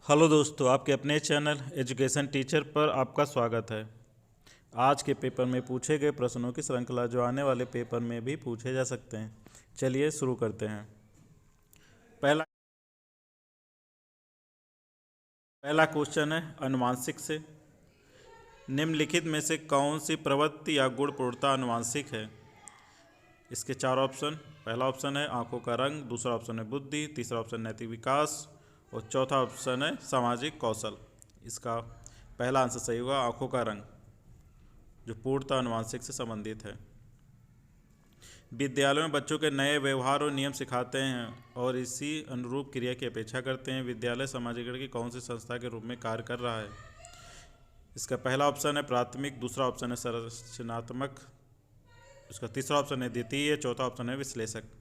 Hello दोस्तों, आपके अपने चैनल एजुकेशन टीचर पर आपका स्वागत है। आज के पेपर में पूछे गए प्रश्नों की श्रृंखला जो आने वाले पेपर में भी पूछे जा सकते हैं। चलिए शुरू करते हैं। पहला पहला क्वेश्चन है अनुवांशिक से। निम्नलिखित में से कौन सी प्रवृत्ति या गुण पूर्णतः अनुवांशिक है? इसके चार ऑप्शन। पहला ऑप्शन है आंखों का रंग, दूसरा ऑप्शन है बुद्धि, तीसरा ऑप्शन नैतिक विकास और चौथा ऑप्शन है सामाजिक कौशल। इसका पहला आंसर सही होगा, आंखों का रंग, जो पूर्णतः अनुवांशिक से संबंधित है। विद्यालयों में बच्चों के नए व्यवहार और नियम सिखाते हैं और इसी अनुरूप क्रिया की अपेक्षा करते हैं। विद्यालय समाजीकरण की कौन सी संस्था के रूप में कार्य कर रहा है? इसका पहला ऑप्शन है प्राथमिक, दूसरा ऑप्शन है संरचनात्मक, इसका तीसरा ऑप्शन है द्वितीय, चौथा ऑप्शन है विश्लेषक।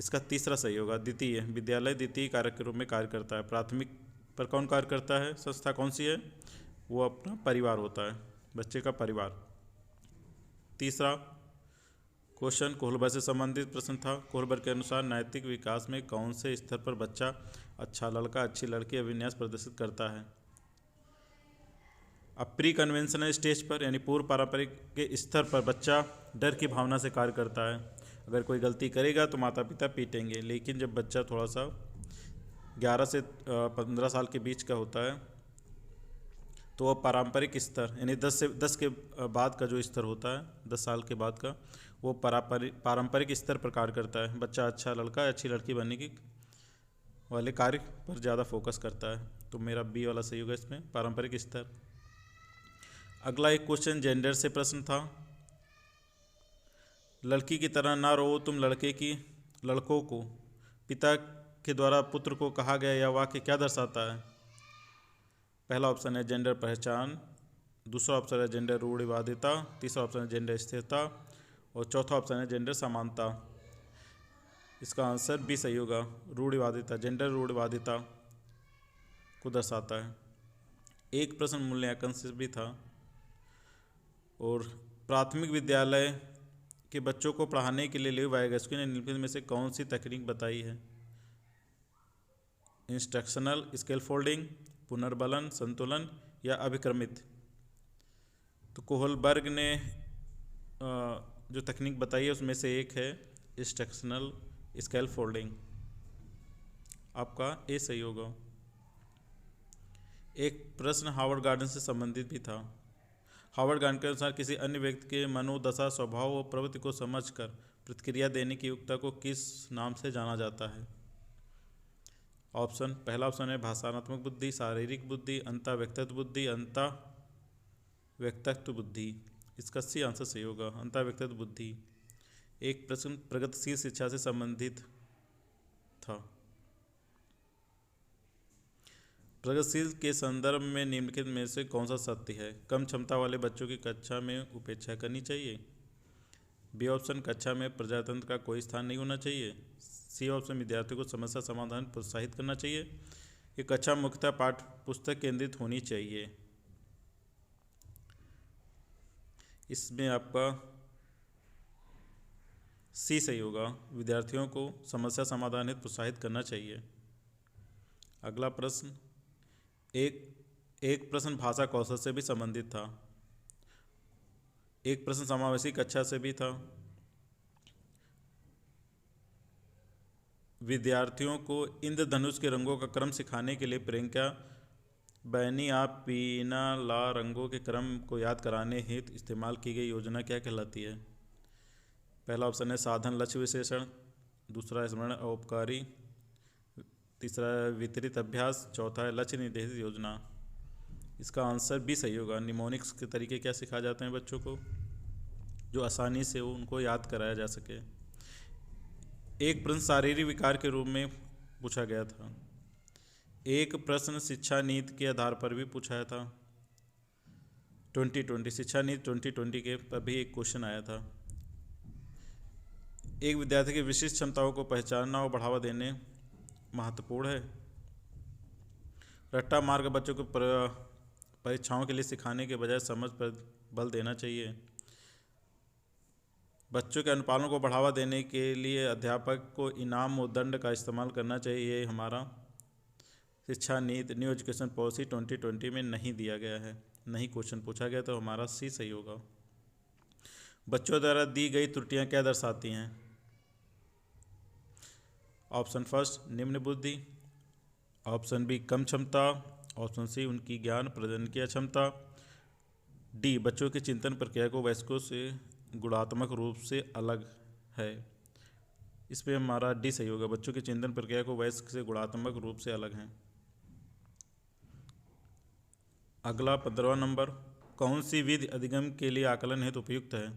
इसका तीसरा सही होगा, द्वितीय। विद्यालय द्वितीय कारक के रूप में कार्य करता है। प्राथमिक पर कौन कार्य करता है? संस्था कौन सी है? वो अपना परिवार होता है, बच्चे का परिवार। तीसरा क्वेश्चन कोहलबर से संबंधित प्रश्न था। कोहलबर के अनुसार नैतिक विकास में कौन से स्तर पर बच्चा अच्छा लड़का अच्छी लड़की अभिविन्यास प्रदर्शित करता है? अब प्री कन्वेंशनल स्टेज पर यानी पूर्व पारंपरिक के स्तर पर बच्चा डर की भावना से कार्य करता है। अगर कोई गलती करेगा तो माता पिता पीटेंगे, लेकिन जब बच्चा थोड़ा सा 11 से 15 साल के बीच का होता है तो वह पारंपरिक स्तर यानी 10 के बाद का जो स्तर होता है, 10 साल के बाद का, वो पारंपरिक स्तर पर कार्य करता है। बच्चा अच्छा लड़का अच्छी लड़की बनने की वाले कार्य पर ज़्यादा फोकस करता है। तो मेरा बी वाला सही होगा इसमें, पारंपरिक स्तर। अगला एक क्वेश्चन जेंडर से प्रश्न था। लड़की की तरह ना रो तुम लड़कों को पिता के द्वारा पुत्र को कहा गया यह वाक्य क्या दर्शाता है? पहला ऑप्शन है जेंडर पहचान, दूसरा ऑप्शन है जेंडर रूढ़िवादिता, तीसरा ऑप्शन है जेंडर स्थिरता और चौथा ऑप्शन है जेंडर समानता। इसका आंसर बी सही होगा, रूढ़िवादिता। जेंडर रूढ़िवादिता को दर्शाता है। एक प्रश्न मूल्यांकन से भी था। और प्राथमिक विद्यालय के बच्चों को पढ़ाने के लिए लियो वाइगस्की ने निम्नलिखित में से कौन सी तकनीक बताई है? इंस्ट्रक्शनल स्केल फोल्डिंग, पुनर्बलन, संतुलन या अभिक्रमित? तो कोहलबर्ग ने जो तकनीक बताई है उसमें से एक है इंस्ट्रक्शनल स्केल फोल्डिंग। आपका ए सही होगा। एक प्रश्न हार्वर्ड गार्डन से संबंधित भी था। हार्वर्ड गार्डन के अनुसार किसी अन्य व्यक्ति के मनोदशा, स्वभाव और प्रवृत्ति को समझकर प्रतिक्रिया देने की युक्ति को किस नाम से जाना जाता है? ऑप्शन। पहला ऑप्शन है भाषात्मक बुद्धि, शारीरिक बुद्धि, अंतः व्यक्तित्व बुद्धि, अंतः व्यक्तित्व बुद्धि। इसका सी आंसर सही होगा, अंतः व्यक्तित्व बुद्धि। एक प्रश्न प्रगतिशील शिक्षा से संबंधित था। प्रगतिशील के संदर्भ में निम्नलिखित में से कौन सा सत्य है? कम क्षमता वाले बच्चों की कक्षा में उपेक्षा करनी चाहिए। बी ऑप्शन कक्षा में प्रजातंत्र का कोई स्थान नहीं होना चाहिए। सी ऑप्शन विद्यार्थियों को समस्या समाधान प्रोत्साहित करना चाहिए। ये कक्षा मुख्यतः पाठ्य पुस्तक केंद्रित होनी चाहिए। इसमें आपका सी सही होगा, विद्यार्थियों को समस्या समाधान हेतु प्रोत्साहित करना चाहिए। अगला प्रश्न एक प्रश्न भाषा कौशल से भी संबंधित था। एक प्रश्न समावेशी कक्षा से भी था। विद्यार्थियों को इंद्रधनुष के रंगों का क्रम सिखाने के लिए प्रियंका बैनी आप पीना ला रंगों के क्रम को याद कराने हेतु इस्तेमाल की गई योजना क्या कहलाती है? पहला ऑप्शन है साधन लक्ष्य विशेषण, दूसरा स्मरण औपकारी, तीसरा है वितरित अभ्यास, चौथा है लक्ष्य निर्देशित योजना। इसका आंसर भी सही होगा। निमोनिक्स के तरीके क्या सिखाए जाते हैं बच्चों को जो आसानी से उनको याद कराया जा सके। एक प्रश्न शारीरिक विकार के रूप में पूछा गया था। एक प्रश्न शिक्षा नीति के आधार पर भी पूछा था। 2020 शिक्षा नीति 2020 के पर भी एक क्वेश्चन आया था। एक विद्यार्थी की विशिष्ट क्षमताओं को पहचानना और बढ़ावा देने महत्वपूर्ण है। रट्टा मार्ग बच्चों को परीक्षाओं के लिए सिखाने के बजाय समझ पर बल देना चाहिए। बच्चों के अनुपालन को बढ़ावा देने के लिए अध्यापक को इनाम और दंड का इस्तेमाल करना चाहिए। ये हमारा शिक्षा नीति न्यू एजुकेशन पॉलिसी 2020 में नहीं दिया गया है, नहीं क्वेश्चन पूछा गया, तो हमारा सी सही होगा। बच्चों द्वारा दी गई त्रुटियां क्या दर्शाती हैं? ऑप्शन फर्स्ट निम्न बुद्धि, ऑप्शन बी कम क्षमता, ऑप्शन सी उनकी ज्ञान प्रजनन की अक्षमता, डी बच्चों की चिंतन प्रक्रिया को वयस्कों से गुणात्मक रूप से अलग है। इसमें हमारा डी सही होगा, बच्चों की चिंतन प्रक्रिया को वयस्क से गुणात्मक रूप से अलग है। अगला 15वां नंबर, कौन सी विधि अधिगम के लिए आकलन हेतु उपयुक्त है?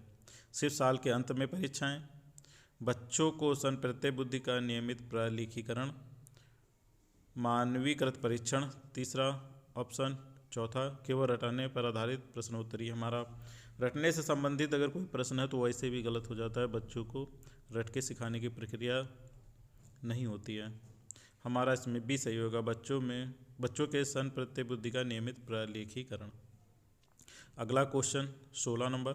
सिर्फ साल के अंत में परीक्षाएं, बच्चों को संप्रत्यय बुद्धि का नियमित प्रलेखीकरण, मानवीकृत परीक्षण तीसरा ऑप्शन, चौथा केवल रटने पर आधारित प्रश्नोत्तरी। हमारा रटने से संबंधित अगर कोई प्रश्न है तो वैसे भी गलत हो जाता है, बच्चों को रट के सिखाने की प्रक्रिया नहीं होती है। हमारा इसमें भी सही होगा, बच्चों के संप्रत्यय बुद्धि का नियमित प्रलेखीकरण। अगला क्वेश्चन 16 नंबर,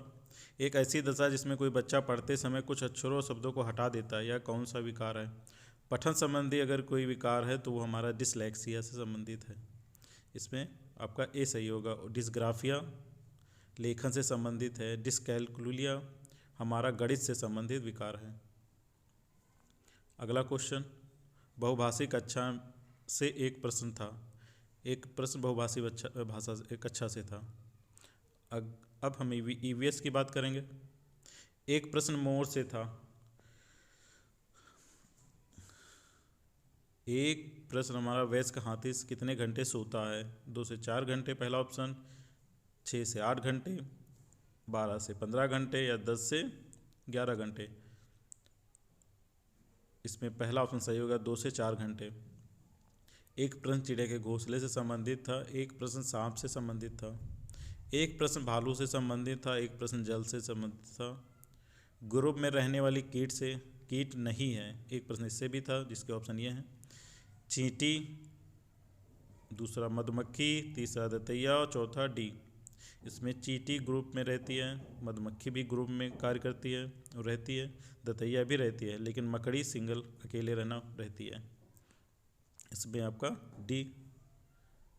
एक ऐसी दशा जिसमें कोई बच्चा पढ़ते समय कुछ अक्षरों और शब्दों को हटा देता है, यह कौन सा विकार है? पठन संबंधी अगर कोई विकार है तो वो हमारा डिसलेक्सिया से संबंधित है। इसमें आपका ए सही होगा। डिस्ग्राफिया लेखन से संबंधित है, डिस्कैलकुलिया हमारा गणित से संबंधित विकार है। अगला क्वेश्चन, बहुभाषी कक्षा से एक प्रश्न था, एक प्रश्न बहुभाषी भाषा से कक्षा से था। अब हम ईवीएस की बात करेंगे। एक प्रश्न मोर से था, एक प्रश्न हमारा वयस्क हाथी कितने घंटे सोता है? 2 से 4 घंटे पहला ऑप्शन, 6 से 8 घंटे, 12 से 15 घंटे या 10 से 11 घंटे। इसमें पहला ऑप्शन सही होगा, 2 से 4 घंटे। एक प्रश्न चिड़िया के घोंसले से संबंधित था, एक प्रश्न सांप से संबंधित था, एक प्रश्न भालू से संबंधित था, एक प्रश्न जल से संबंधित था, ग्रुप में रहने वाली कीट नहीं है, एक प्रश्न इससे भी था जिसके ऑप्शन ये हैं, चींटी, दूसरा मधुमक्खी, तीसरा दतैया और चौथा डी। इसमें चींटी ग्रुप में रहती है, मधुमक्खी भी ग्रुप में कार्य करती है और रहती है, दतैया भी रहती है, लेकिन मकड़ी सिंगल अकेले रहना रहती है। इसमें आपका डी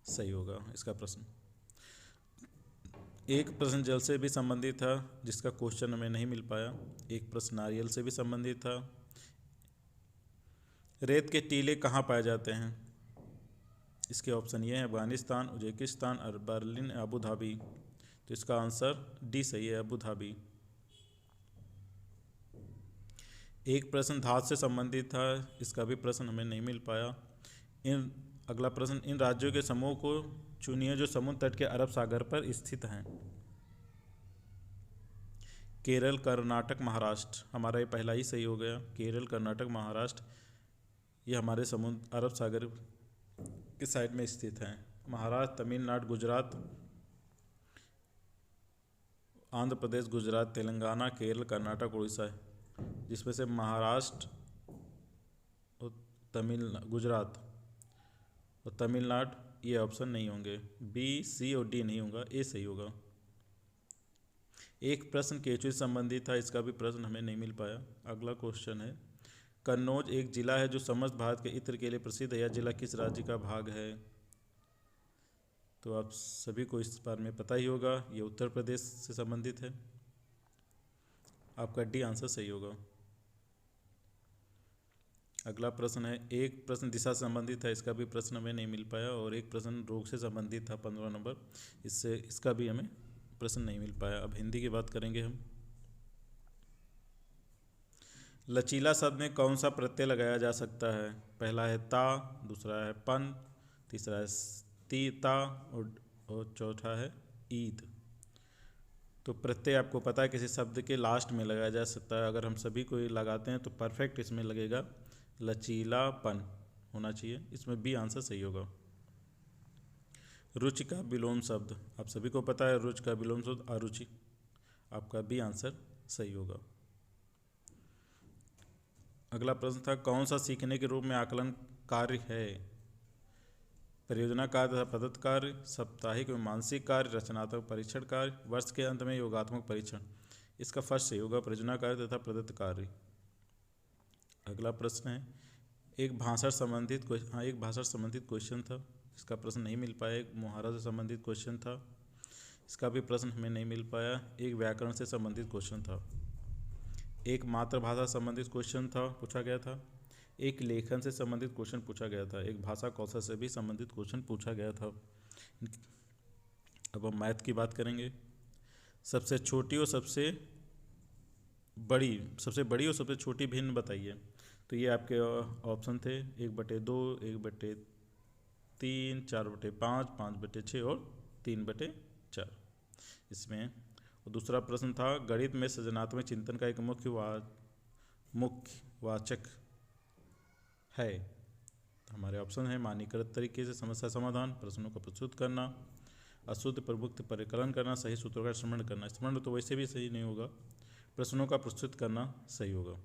सही होगा इसका प्रश्न। एक प्रश्न जल से भी संबंधित था जिसका क्वेश्चन हमें नहीं मिल पाया, एक प्रश्न नारियल से भी संबंधित था। रेत के टीले कहाँ पाए जाते हैं? इसके ऑप्शन ये हैं, अफगानिस्तान, उज्बेकिस्तान और बर्लिन, अबू धाबी। तो इसका आंसर डी सही है, अबू धाबी। एक प्रश्न धातु से संबंधित था, इसका भी प्रश्न हमें नहीं मिल पाया। अगला प्रश्न, इन राज्यों के समूह को चुनिए जो समुद्र तट के अरब सागर पर स्थित हैं। केरल, कर्नाटक, महाराष्ट्र। हमारा ये पहला ही सही हो गया, केरल, कर्नाटक, महाराष्ट्र ये हमारे समुद्र अरब सागर के साइड में स्थित हैं। महाराष्ट्र, तमिलनाडु, गुजरात, आंध्र प्रदेश, गुजरात, तेलंगाना, केरल, कर्नाटक, उड़ीसा है, जिसमें से महाराष्ट्र और गुजरात और तमिलनाडु ये ऑप्शन नहीं होंगे, बी, सी और डी नहीं होगा, ए सही होगा। एक प्रश्न केचुए से संबंधित था, इसका भी प्रश्न हमें नहीं मिल पाया। अगला क्वेश्चन है, कन्नौज एक जिला है जो समस्त भारत के इत्र के लिए प्रसिद्ध है, यह जिला किस राज्य का भाग है? तो आप सभी को इस बारे में पता ही होगा, ये उत्तर प्रदेश से संबंधित है। आपका डी आंसर सही होगा। अगला प्रश्न है, एक प्रश्न दिशा से संबंधित है, इसका भी प्रश्न हमें नहीं मिल पाया, और एक प्रश्न रोग से संबंधित था 15 नंबर, इसका भी हमें प्रश्न नहीं मिल पाया। अब हिंदी की बात करेंगे हम। लचीला शब्द में कौन सा प्रत्यय लगाया जा सकता है? पहला है ता, दूसरा है पन, तीसरा है तीता और चौथा है ईद। तो प्रत्यय आपको पता है किसी शब्द के लास्ट में लगाया जा सकता है, अगर हम सभी को लगाते हैं तो परफेक्ट इसमें लगेगा, लचीलापन होना चाहिए। इसमें बी आंसर सही होगा। रुचि का विलोम शब्द, आप सभी को पता है रुचि का विलोम शब्द अरुचि, आपका बी आंसर सही होगा। अगला प्रश्न था, कौन सा सीखने के रूप में आकलन कार्य है? परियोजना कार्य तथा प्रदत्त कार्य, साप्ताहिक व मानसिक कार्य, रचनात्मक परीक्षण कार्य, वर्ष के अंत में योगात्मक परीक्षण। इसका फर्स्ट सही होगा, परियोजना कार्य तथा प्रदत्त कार्य। अगला प्रश्न है, एक भाषा संबंधित क्वेश्चन था, इसका प्रश्न नहीं मिल पाया। एक मुहावरा से संबंधित क्वेश्चन था, इसका भी प्रश्न हमें नहीं मिल पाया। एक व्याकरण से संबंधित क्वेश्चन था। एक मातृभाषा संबंधित क्वेश्चन था, पूछा गया था। एक लेखन से संबंधित क्वेश्चन पूछा गया था। एक भाषा कौशल से भी संबंधित क्वेश्चन पूछा गया था। अब हम मैथ की बात करेंगे। सबसे छोटी और सबसे बड़ी और सबसे छोटी भिन्न बताइए। तो ये आपके ऑप्शन थे 1/2, 1/3, 4/5, 5/6 और 3/4। इसमें और दूसरा प्रश्न था गणित में सृजनात्मक चिंतन का एक मुख्य वाचक है। तो हमारे ऑप्शन है मानकीकृत तरीके से समस्या समाधान, प्रश्नों को प्रस्तुत करना, अशुद्ध प्रमुक्त परिकलन करना, सही सूत्रों का स्मरण करना। स्मरण तो वैसे भी सही नहीं होगा, प्रश्नों का प्रस्तुत करना सही होगा।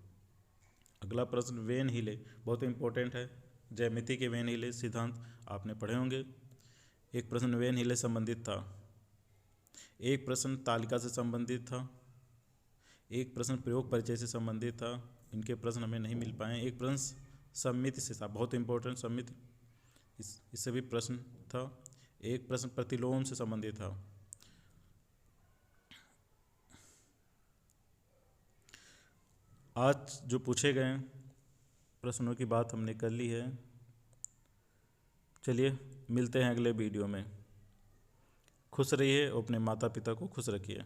अगला प्रश्न वेन हिले, बहुत इंपॉर्टेंट है। ज्यामिति के वेन हिले सिद्धांत आपने पढ़े होंगे। एक प्रश्न वेन हिले संबंधित था, एक प्रश्न तालिका से संबंधित था, एक प्रश्न प्रयोग परिचय से संबंधित था। इनके प्रश्न हमें नहीं मिल पाए। एक प्रश्न सम्मिति से था, बहुत इंपॉर्टेंट सम्मिति, इससे भी प्रश्न था। एक प्रश्न प्रतिलोम से संबंधित था। आज जो पूछे गए प्रश्नों की बात हमने कर ली है। चलिए मिलते हैं अगले वीडियो में। खुश रहिए और अपने माता पिता को खुश रखिए।